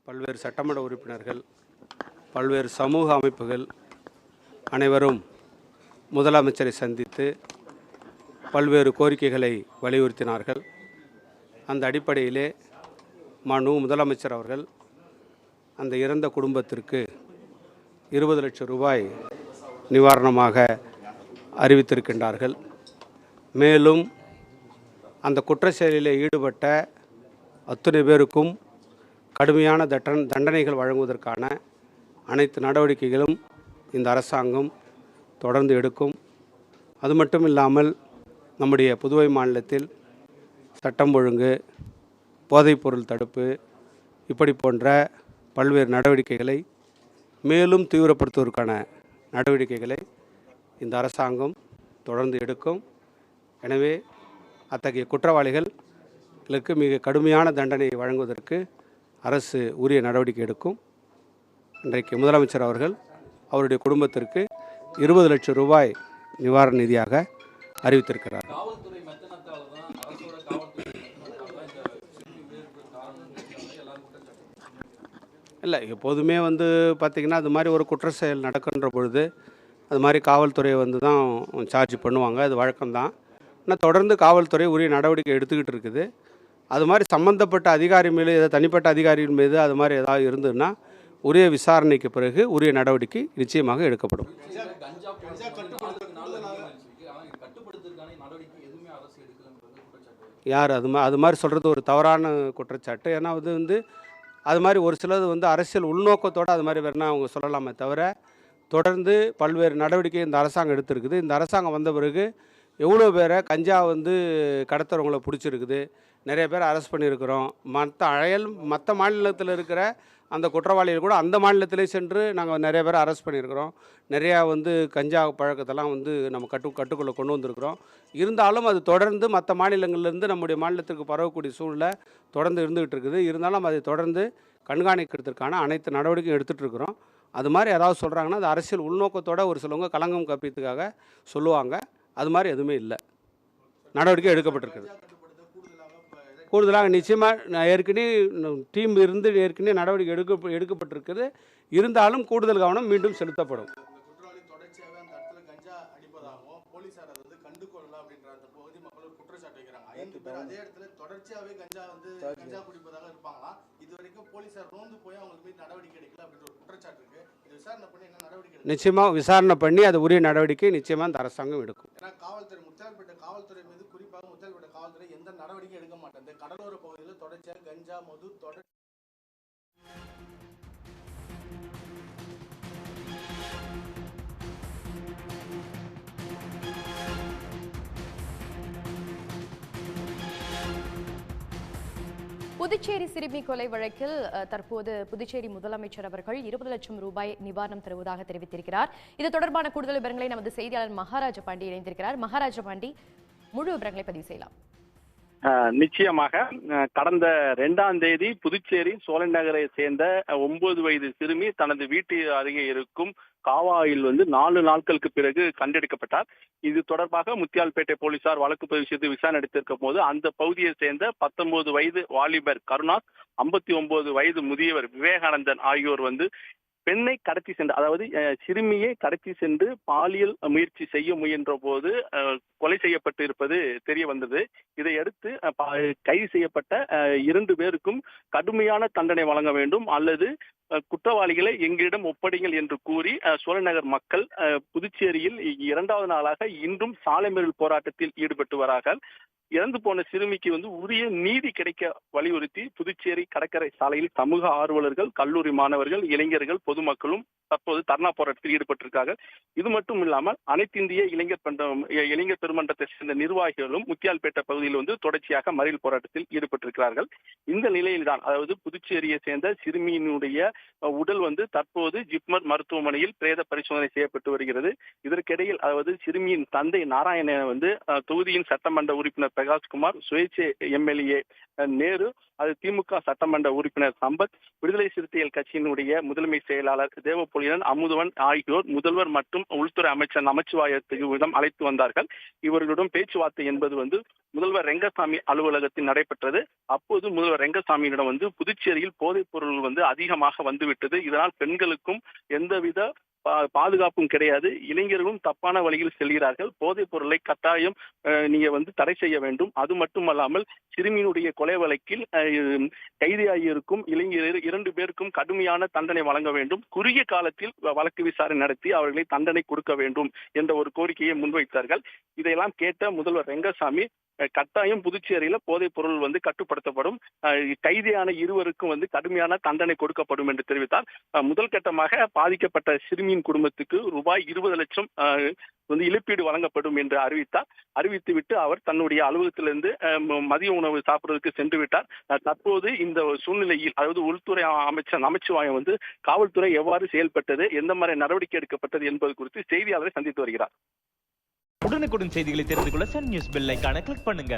பல்வேறு சட்டமன்ற உறுப்பினர்கள், பல்வேறு சமூக அமைப்புகள் அனைவரும் முதலமைச்சரை சந்தித்து பல்வேறு கோரிக்கைகளை வலியுறுத்தினார்கள். அந்த அடிப்படையிலே முதலமைச்சர் அவர்கள் அந்த இறந்த குடும்பத்திற்கு 20 லட்சம் ரூபாய் நிவாரணமாக அறிவித்திருக்கின்றார்கள். மேலும் அந்த குற்ற செயலில் ஈடுபட்ட அத்தனை பேருக்கும் கடுமையான தண்டனைகள் வழங்குவதற்கான அனைத்து நடவடிக்கைகளும் இந்த அரசாங்கம் தொடர்ந்து எடுக்கும். அது மட்டும் இல்லாமல் நம்முடைய புதுவை மாநிலத்தில் சட்டம் ஒழுங்கு, போதைப்பொருள் தடுப்பு இப்படி போன்ற பல்வேறு நடவடிக்கைகளை மேலும் தீவிரப்படுத்துவதற்கான நடவடிக்கைகளை இந்த அரசாங்கம் தொடர்ந்து எடுக்கும். எனவே அத்தகைய குற்றவாளிகளுக்கு மிக கடுமையான தண்டனை வழங்குவதற்கு அரசு உரிய நடவடிக்கை எடுக்கும். இன்றைக்கு முதலமைச்சர் அவர்கள் அவருடைய குடும்பத்திற்கு 20 லட்சம் ரூபாய் நிவாரண நிதியாக அறிவித்திருக்கிறார். இல்லை, எப்போதுமே பார்த்திங்கன்னா அது மாதிரி ஒரு குற்ற செயல் நடக்கின்ற பொழுது அது மாதிரி காவல்துறை தான் சார்ஜ் பண்ணுவாங்க. அது வழக்கம்தான். ஆனால் தொடர்ந்து காவல்துறை உரிய நடவடிக்கை எடுத்துக்கிட்டு இருக்குது. அது மாதிரி சம்மந்தப்பட்ட அதிகாரி மீது, தனிப்பட்ட அதிகாரிகள் மீது அது மாதிரி ஏதாவது இருந்ததுன்னா உரிய விசாரணைக்கு பிறகு உரிய நடவடிக்கை நிச்சயமாக எடுக்கப்படும். யார் அது மாதிரி சொல்கிறது ஒரு தவறான குற்றச்சாட்டு. ஏன்னா அது மாதிரி ஒரு சிலது அரசியல் உள்நோக்கத்தோடு அது மாதிரி வேணால் அவங்க சொல்லலாமே தவிர, தொடர்ந்து பல்வேறு நடவடிக்கை இந்த அரசாங்கம் எடுத்திருக்குது. இந்த அரசாங்கம் வந்த பிறகு எவ்வளோ பேரை கஞ்சா கடத்துறவங்கள பிடிச்சிருக்குது, நிறைய பேர் அரெஸ்ட் பண்ணியிருக்கிறோம். மற்ற மாநிலத்தில் இருக்கிற அந்த குற்றவாளிகள் கூட அந்த மாநிலத்திலே சென்று நாங்கள் நிறைய பேரை அரெஸ்ட் பண்ணியிருக்கிறோம். நிறையா கஞ்சா பழக்கத்தெல்லாம் நம்ம கட்டுக்குள்ளே கொண்டு வந்திருக்கிறோம். இருந்தாலும் அது தொடர்ந்து மற்ற மாநிலங்கள்லேருந்து நம்முடைய மாநிலத்திற்கு பரவக்கூடிய சூழ்நிலை தொடர்ந்து இருந்துகிட்டு இருக்குது. இருந்தாலும் அதை தொடர்ந்து கண்காணிக்கிறதுக்கான அனைத்து நடவடிக்கையும் எடுத்துகிட்டு இருக்கிறோம். அது மாதிரி ஏதாவது சொல்கிறாங்கன்னா அது அரசியல் உள்நோக்கத்தோடு ஒரு சிலவங்க களங்கம் கற்பித்துக்காக சொல்லுவாங்க. அது மாதிரி எதுவுமே இல்லை. நடவடிக்கை எடுக்கப்பட்டிருக்குது. கூடுதலாக நிச்சயமாக ஏற்கனவே டீம் ஏற்கனவே நடவடிக்கை எடுக்கப்பட்டிருக்குது. இருந்தாலும் கூடுதல் கவனம் மீண்டும் செலுத்தப்படும். நிச்சயமாக விசாரணை பண்ணி அது உரிய நடவடிக்கை நிச்சயமாக இந்த அரசாங்கம் எடுக்கும். காவல்துறை மீது குறிப்பாக முத்தியால்பேட்டை காவல்துறை எந்த நடவடிக்கை எடுக்க மாட்டேங்குது. கடலோர பகுதியில் தொடர்ச்சியாக கஞ்சா மது புதுச்சேரி சிறுமி கொலை வழக்கில் தற்போது புதுச்சேரி முதலமைச்சர் அவர்கள் 20 லட்சம் ரூபாய் நிவாரணம் தருவதாக தெரிவித்திருக்கிறார். இது தொடர்பான கூடுதல் விவரங்களை நமது செய்தியாளர் மகாராஜ பாண்டி இணைந்திருக்கிறார். மகாராஜ பாண்டி, முழு விவரங்களை பதிவு செய்யலாம். நிச்சயமாக கடந்த 2ஆம் தேதி புதுச்சேரி சோழன் நகரை சேர்ந்த 9 வயது சிறுமி தனது வீட்டு அருகே இருக்கும் காவாயில் 4 நாட்களுக்கு பிறகு கண்டெடுக்கப்பட்டார். இது தொடர்பாக முத்தியால்பேட்டை போலீசார் வழக்கு பதிவு செய்து விசாரணை நடத்தியிருக்கும் போது அந்த பகுதியை சேர்ந்த 19 வயது வாலிபர் கருணாஸ், 59 வயது முதியவர் விவேகானந்தன் ஆகியோர் பெண்ணை கடத்தி சென்று, அதாவது சிறுமியை கடத்தி சென்று பாலியல் முயற்சி செய்ய முயன்ற போது கொலை செய்யப்பட்டு இருப்பது தெரிய வந்தது. இதையடுத்து கைது செய்யப்பட்ட 2 பேருக்கும் கடுமையான தண்டனை வழங்க வேண்டும் அல்லது குற்றவாளிகளை எங்களிடம் ஒப்படைங்கள் என்று கூறி சோழநகர் மக்கள் புதுச்சேரியில் 2வது நாளாக இன்றும் சாலை மறியல் போராட்டத்தில் ஈடுபட்டு வரார்கள். இறந்து போன சிறுமிக்கு உரிய நீதி கிடைக்க வலியுறுத்தி புதுச்சேரி கடற்கரை சாலையில் சமூக ஆர்வலர்கள், கல்லூரி மாணவர்கள், இளைஞர்கள், பொதுமக்களும் தற்போது தர்ணா போராட்டத்தில் ஈடுபட்டிருக்கார்கள். இது மட்டும் இல்லாமல் அனைத்து இந்திய இளைஞர் பெருமன்றத்தை சேர்ந்த நிர்வாகிகளும் முத்தியால்பேட்டை பகுதியில் தொடர்ச்சியாக மறியல் போராட்டத்தில் ஈடுபட்டிருக்கிறார்கள். இந்த நிலையில்தான், அதாவது புதுச்சேரியை சேர்ந்த சிறுமியினுடைய உடல் தற்போது ஜிப்மர் மருத்துவமனையில் பிரேத பரிசோதனை செய்யப்பட்டு வருகிறது. இதற்கிடையில் அதாவது சிறுமியின் தந்தை நாராயணன் தொகுதியின் சட்டமன்ற உறுப்பினர் பிரகாஷ்குமார், சுயேட்சை எம்எல்ஏ நேரு, அது திமுக சட்டமன்ற உறுப்பினர் சம்பத், விடுதலை சிறுத்தைகள் கட்சியினுடைய முதன்மை செயலாளர் தேவபொலியன், அமுதவன் ஆகியோர் முதல்வர் மற்றும் உள்துறை அமைச்சர் நமச்சிவாயத்திடம் அழைத்து வந்தார்கள். இவர்களிடம் பேச்சுவார்த்தை என்பது முதல்வர் ரெங்கசாமி அலுவலகத்தில் நடைபெற்றது. அப்போது முதல்வர் ரெங்கசாமியிடம் புதுச்சேரியில் போதைப் பொருள் அதிகமாக வந்துவிட்டது, இதனால் பெண்களுக்கும் எந்தவித பாதுகாப்பும் கிடையாது, இளைஞர்களும் தப்பான வழியில் செல்கிறார்கள், போதைப் பொருளை கட்டாயம் நீங்க தடை செய்ய வேண்டும். அது மட்டுமல்லாமல் சிறுமியினுடைய கொலை வழக்கில் கைதியாகியிருக்கும் இளைஞர் 2 பேருக்கும் கடுமையான தண்டனை வழங்க வேண்டும், குறுகிய காலத்தில் வழக்கு விசாரணை நடத்தி அவர்களை தண்டனை கொடுக்க வேண்டும் என்ற ஒரு கோரிக்கையை முன்வைத்தார்கள். இதையெல்லாம் கேட்ட முதல்வர் ரெங்கசாமி கட்டாயம் புதுச்சேரியில போதைப் பொருள் கட்டுப்படுத்தப்படும், கைதியான இருவருக்கும் கடுமையான தண்டனை கொடுக்கப்படும் என்று தெரிவித்தார். முதல் கட்டமாக பாதிக்கப்பட்ட சிறுமியின் குடும்பத்துக்கு ரூபாய் 20 லட்சம் இழப்பீடு வழங்கப்படும் என்று அறிவித்தார். அறிவித்துவிட்டு அவர் தன்னுடைய அலுவலகத்திலிருந்து மதிய உணவு சாப்பிடுவதற்கு சென்று விட்டார். தற்போது இந்த சூழ்நிலையில், அதாவது உள்துறை அமைச்சர் நமச்சிவாயம் காவல்துறை எவ்வாறு செயல்பட்டது, எந்த மாதிரி நடவடிக்கை எடுக்கப்பட்டது என்பது குறித்து செய்தியாளரை சந்தித்து வருகிறார். உடனுக்குடன் செய்திகளை தெரிந்து கொள்ள சன் நியூஸ் பெல் ஐகானை கிளிக் பண்ணுங்க.